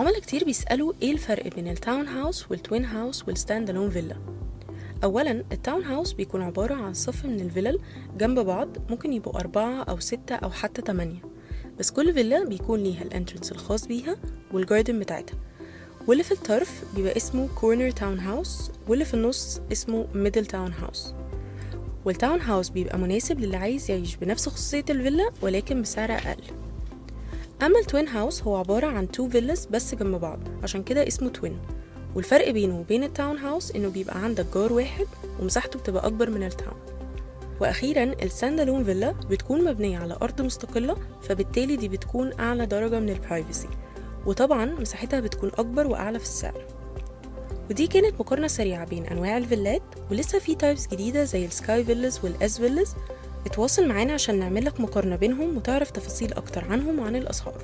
عملاء كتير بيسألوا ايه الفرق بين التاون هاوس والتوين هاوس والستاند الون فيلا. اولا التاون هاوس بيكون عبارة عن صف من الفلل جنب بعض، ممكن يبقوا 4 أو 6 أو حتى 8، بس كل فيلا بيكون ليها الانترنس الخاص بيها والجاردن بتاعتها، واللي في الطرف بيبقى اسمه كورنر تاون هاوس، واللي في النص اسمه ميدل تاون هاوس. والتاون هاوس بيبقى مناسب للي عايز يعيش بنفس خصوصية الفيلا ولكن بسعر أقل. أما التوين هاوس هو عبارة عن 2 فيلز بس جنب بعض، عشان كده اسمه توين. والفرق بينه وبين التاون هاوس إنه بيبقى عندك جار واحد ومساحته بتبقى أكبر من التاون. وأخيرا الستاند الون فيلا بتكون مبنية على أرض مستقلة، فبالتالي دي بتكون أعلى درجة من البرايفسي، وطبعا مساحتها بتكون أكبر وأعلى في السعر. ودي كانت مقارنة سريعة بين أنواع الفيلات، ولسه في تايبس جديدة زي السكاي فيلز والأس فيلز. اتواصل معانا عشان نعمل لك مقارنة بينهم وتعرف تفاصيل أكتر عنهم وعن الأسعار.